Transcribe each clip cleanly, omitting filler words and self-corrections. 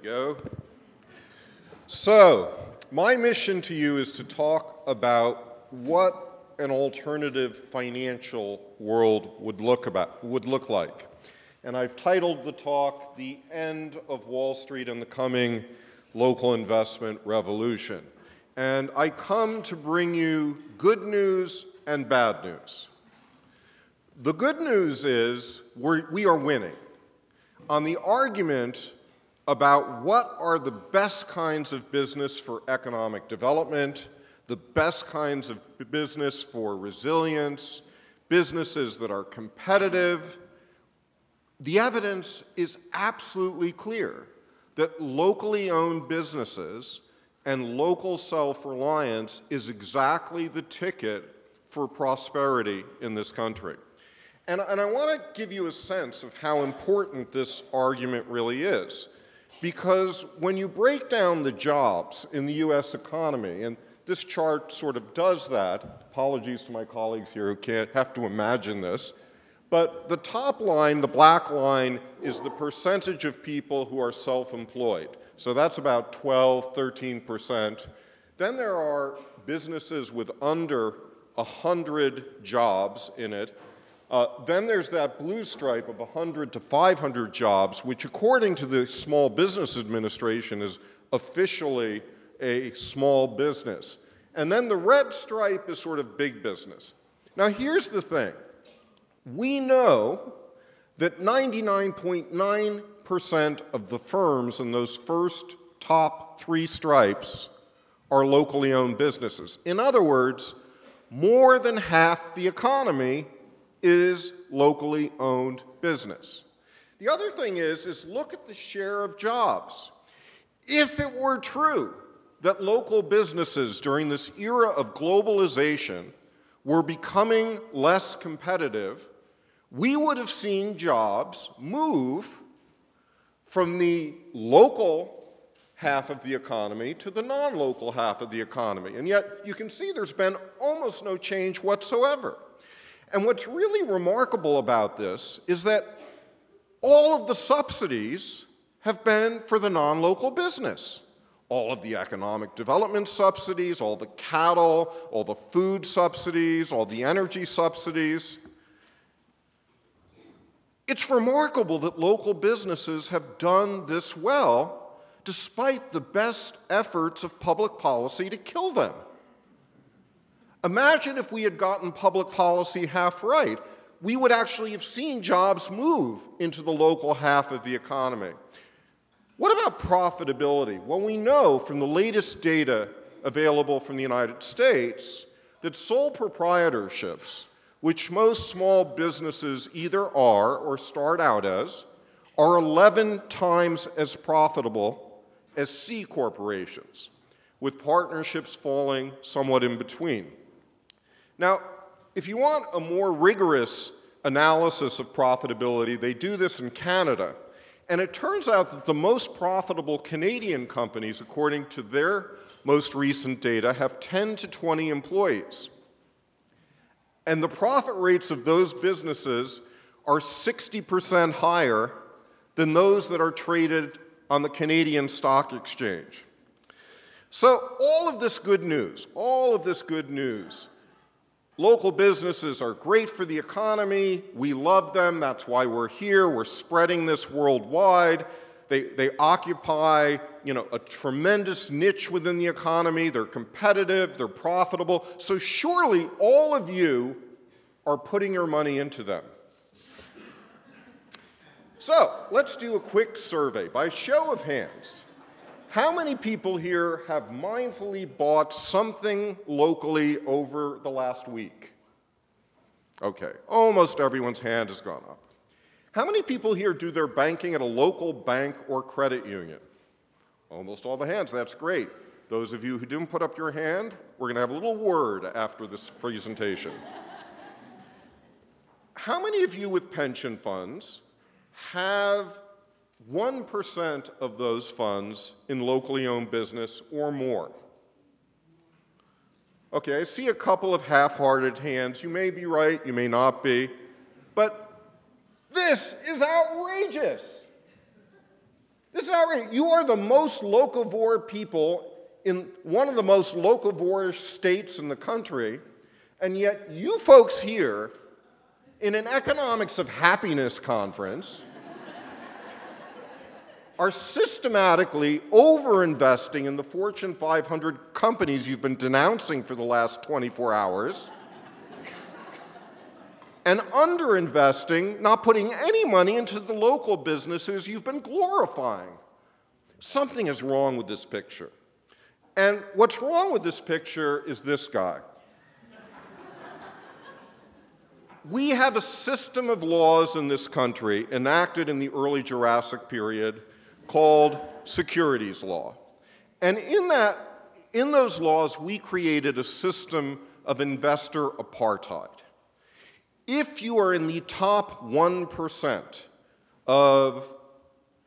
go. So, my mission to you is to talk about what an alternative financial world would look like. And I've titled the talk, The End of Wall Street and the Coming Local Investment Revolution. And I come to bring you good news and bad news. The good news is we are winning on the argument about what are the best kinds of business for economic development, the best kinds of business for resilience, businesses that are competitive. The evidence is absolutely clear that locally owned businesses and local self-reliance is exactly the ticket for prosperity in this country. And I want to give you a sense of how important this argument really is. Because when you break down the jobs in the US economy, and this chart sort of does that, apologies to my colleagues here who can't have to imagine this, but the top line, the black line, is the percentage of people who are self-employed. So that's about 12, 13%. Then there are businesses with under 100 jobs in it. Then there's that blue stripe of 100 to 500 jobs, which according to the Small Business Administration is officially a small business. And then the red stripe is sort of big business. Now here's the thing. We know that 99.9% of the firms in those first top three stripes are locally owned businesses. In other words, more than half the economy is locally owned business. The other thing is look at the share of jobs. If it were true that local businesses during this era of globalization were becoming less competitive, we would have seen jobs move from the local half of the economy to the non-local half of the economy. And yet you can see there's been almost no change whatsoever. And what's really remarkable about this is that all of the subsidies have been for the non-local business. All of the economic development subsidies, all the cattle, all the food subsidies, all the energy subsidies. It's remarkable that local businesses have done this well despite the best efforts of public policy to kill them. Imagine if we had gotten public policy half right. We would actually have seen jobs move into the local half of the economy. What about profitability? Well, we know from the latest data available from the United States that sole proprietorships, which most small businesses either are or start out as, are 11 times as profitable as C corporations, with partnerships falling somewhat in between. Now, if you want a more rigorous analysis of profitability, they do this in Canada. And it turns out that the most profitable Canadian companies, according to their most recent data, have 10 to 20 employees. And the profit rates of those businesses are 60% higher than those that are traded on the Canadian Stock Exchange. So all of this good news, local businesses are great for the economy. We love them. That's why we're here. We're spreading this worldwide. They occupy, a tremendous niche within the economy. They're competitive. They're profitable. So surely all of you are putting your money into them. So let's do a quick survey. By show of hands, how many people here have mindfully bought something locally over the last week? Okay, almost everyone's hand has gone up. How many people here do their banking at a local bank or credit union? Almost all the hands, that's great. Those of you who didn't put up your hand, we're going to have a little word after this presentation. How many of you with pension funds have 1% of those funds in locally owned business or more? Okay, I see a couple of half-hearted hands. You may be right, you may not be, but this is outrageous. This is outrageous. You are the most locavore people in one of the most locavore states in the country, and yet you folks here, in an economics of happiness conference, are systematically overinvesting in the Fortune 500 companies you've been denouncing for the last 24 hours, and underinvesting, not putting any money into the local businesses you've been glorifying. Something is wrong with this picture. And what's wrong with this picture is this guy. We have a system of laws in this country enacted in the early Jurassic period called securities law. And in those laws, we created a system of investor apartheid. If you are in the top 1% of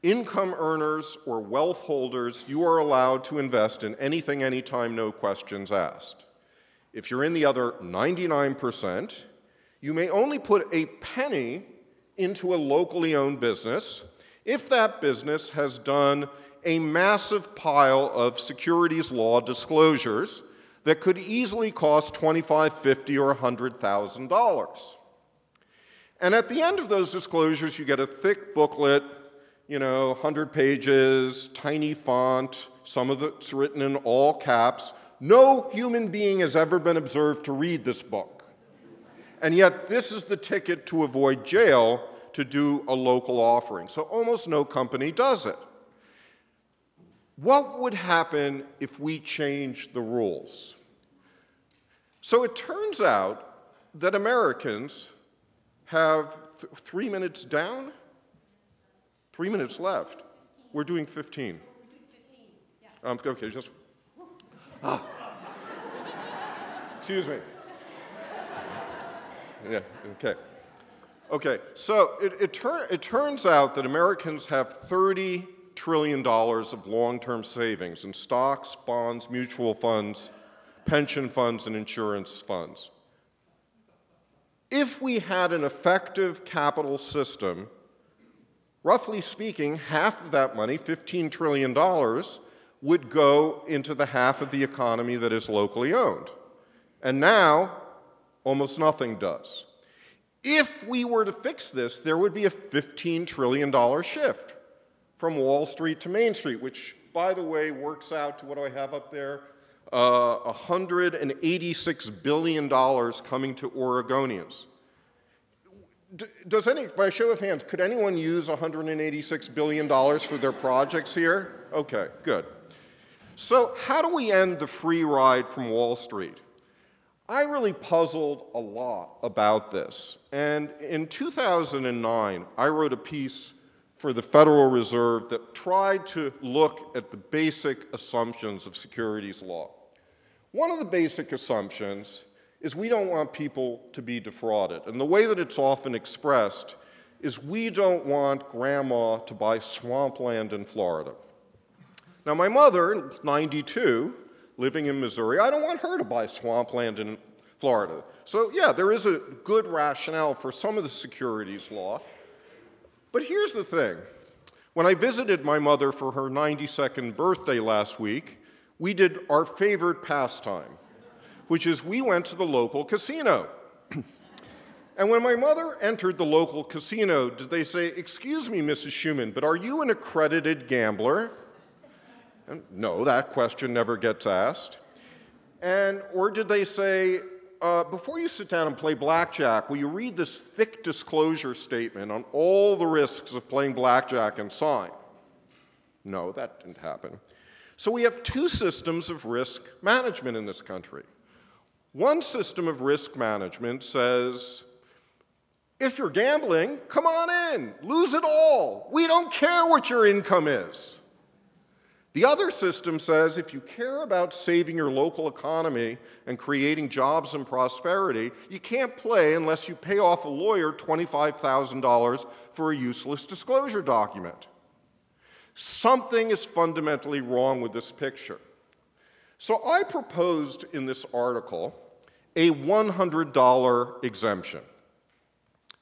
income earners or wealth holders, you are allowed to invest in anything, anytime, no questions asked. If you're in the other 99%, you may only put a penny into a locally owned business if that business has done a massive pile of securities law disclosures that could easily cost $25,000, $50,000, or $100,000. And at the end of those disclosures, you get a thick booklet, 100 pages, tiny font, some of it's written in all caps. No human being has ever been observed to read this book. And yet, this is the ticket to avoid jail to do a local offering. So almost no company does it. What would happen if we changed the rules? So it turns out that Americans have 3 minutes down, 3 minutes left. We're doing 15. Okay, just. Excuse me. Yeah, okay. Okay, so it turns out that Americans have $30 trillion of long-term savings in stocks, bonds, mutual funds, pension funds, and insurance funds. If we had an effective capital system, roughly speaking, half of that money, $15 trillion, would go into the half of the economy that is locally owned. And now, almost nothing does. If we were to fix this, there would be a $15 trillion shift from Wall Street to Main Street, which, by the way, works out to, what do I have up there? $186 billion coming to Oregonians. By a show of hands, could anyone use $186 billion for their projects here? Okay, good. So how do we end the free ride from Wall Street? I really puzzled a lot about this. And in 2009, I wrote a piece for the Federal Reserve that tried to look at the basic assumptions of securities law. One of the basic assumptions is we don't want people to be defrauded. And the way that it's often expressed is we don't want grandma to buy swampland in Florida. Now, my mother, 92, living in Missouri, I don't want her to buy swampland in Florida. So, yeah, there is a good rationale for some of the securities law. But here's the thing. When I visited my mother for her 92nd birthday last week, we did our favorite pastime, which is we went to the local casino. And when my mother entered the local casino, did they say, "Excuse me, Mrs. Shuman, but are you an accredited gambler?" And no, that question never gets asked. Or did they say, before you sit down and play blackjack, will you read this thick disclosure statement on all the risks of playing blackjack and sign? No, that didn't happen. So we have two systems of risk management in this country. One system of risk management says, if you're gambling, come on in, lose it all. We don't care what your income is. The other system says, if you care about saving your local economy and creating jobs and prosperity, you can't play unless you pay off a lawyer $25,000 for a useless disclosure document. Something is fundamentally wrong with this picture. So I proposed in this article a $100 exemption.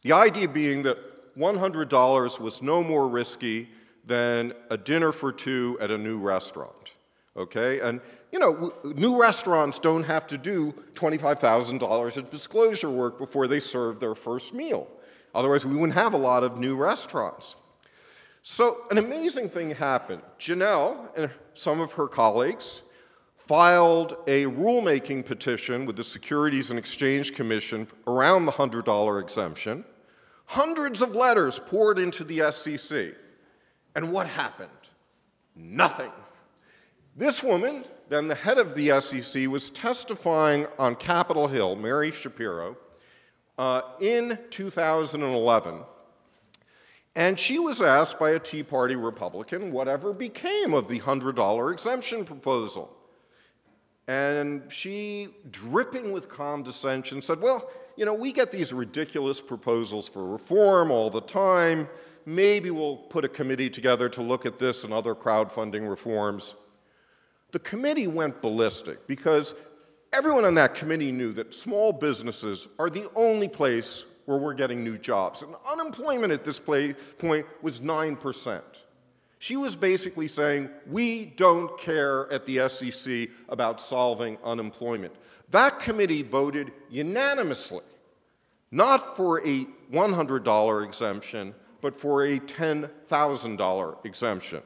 The idea being that $100 was no more risky than a dinner for two at a new restaurant, okay? And, you know, new restaurants don't have to do $25,000 of disclosure work before they serve their first meal. Otherwise, we wouldn't have a lot of new restaurants. So an amazing thing happened. Janelle and some of her colleagues filed a rulemaking petition with the Securities and Exchange Commission around the $100 exemption. Hundreds of letters poured into the SEC. And what happened? Nothing. This woman, then the head of the SEC, was testifying on Capitol Hill, Mary Shapiro, in 2011. And she was asked by a Tea Party Republican whatever became of the $100 exemption proposal. And she, dripping with condescension, said, well, you know, we get these ridiculous proposals for reform all the time. Maybe we'll put a committee together to look at this and other crowdfunding reforms. The committee went ballistic because everyone on that committee knew that small businesses are the only place where we're getting new jobs. And unemployment at this point was 9%. She was basically saying, we don't care at the SEC about solving unemployment. That committee voted unanimously, not for a $100 exemption, but for a $10,000 exemption.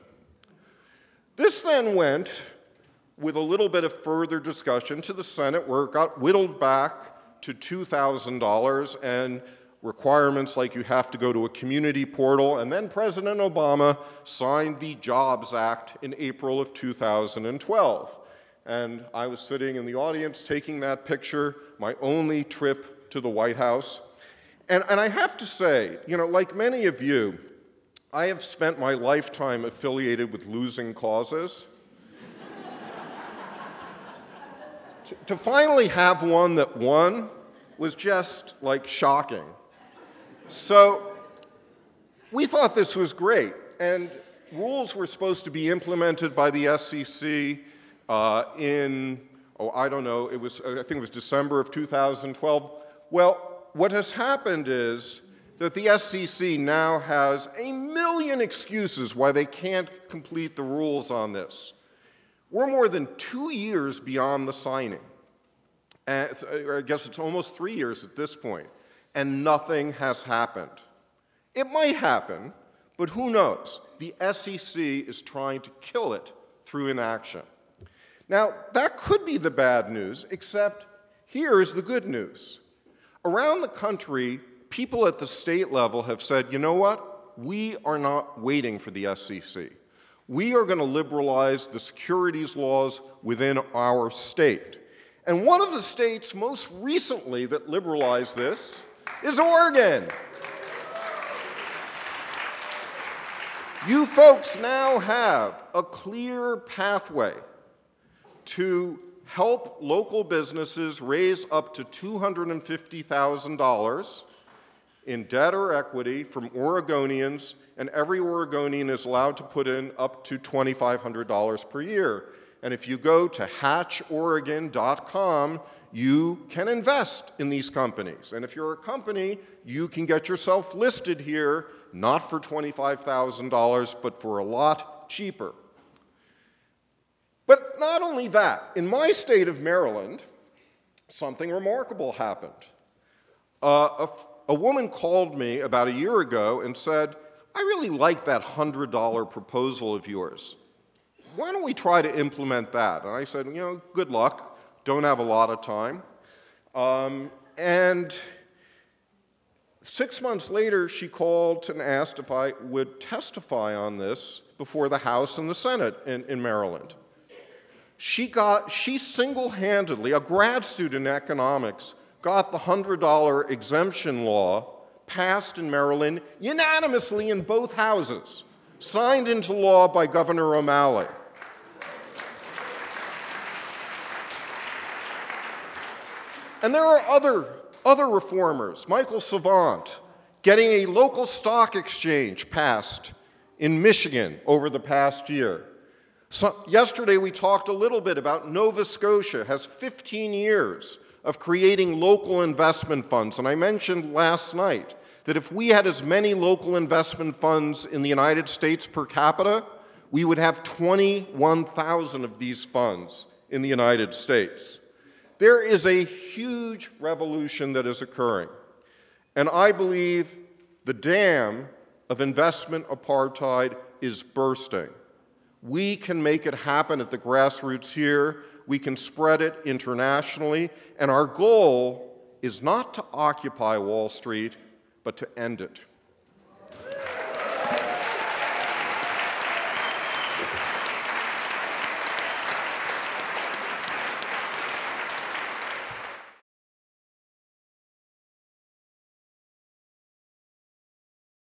This then went, with a little bit of further discussion, to the Senate, where it got whittled back to $2,000 and requirements like you have to go to a community portal, and then President Obama signed the Jobs Act in April of 2012. And I was sitting in the audience taking that picture, my only trip to the White House. And I have to say, you know, like many of you, I have spent my lifetime affiliated with losing causes. To finally have one that won was just, like, shocking. So we thought this was great, and rules were supposed to be implemented by the SEC in, I don't know, I think it was December of 2012. Well, what has happened is that the SEC now has a million excuses why they can't complete the rules on this. We're more than 2 years beyond the signing. I guess it's almost 3 years at this point, and nothing has happened. It might happen, but who knows? The SEC is trying to kill it through inaction. Now, that could be the bad news, except here is the good news. Around the country, people at the state level have said, you know what? We are not waiting for the SEC. We are going to liberalize the securities laws within our state. And one of the states most recently that liberalized this is Oregon. You folks now have a clear pathway to help local businesses raise up to $250,000 in debt or equity from Oregonians, and every Oregonian is allowed to put in up to $2,500 per year. And if you go to hatchoregon.com, you can invest in these companies. And if you're a company, you can get yourself listed here, not for $25,000, but for a lot cheaper. But not only that, in my state of Maryland, something remarkable happened. A woman called me about a year ago and said, I really like that $100 proposal of yours. Why don't we try to implement that? And I said, you know, good luck. Don't have a lot of time. And 6 months later, she called and asked if I would testify on this before the House and the Senate in Maryland. She single-handedly, a grad student in economics, got the $100 exemption law passed in Maryland unanimously in both houses, signed into law by Governor O'Malley. And there are other reformers. Michael Savant, getting a local stock exchange passed in Michigan over the past year. So, yesterday we talked a little bit about Nova Scotia has 15 years of creating local investment funds. And I mentioned last night that if we had as many local investment funds in the United States per capita, we would have 21,000 of these funds in the United States. There is a huge revolution that is occurring, and I believe the dam of investment apartheid is bursting. We can make it happen at the grassroots here. We can spread it internationally, and our goal is not to occupy Wall Street, but to end it.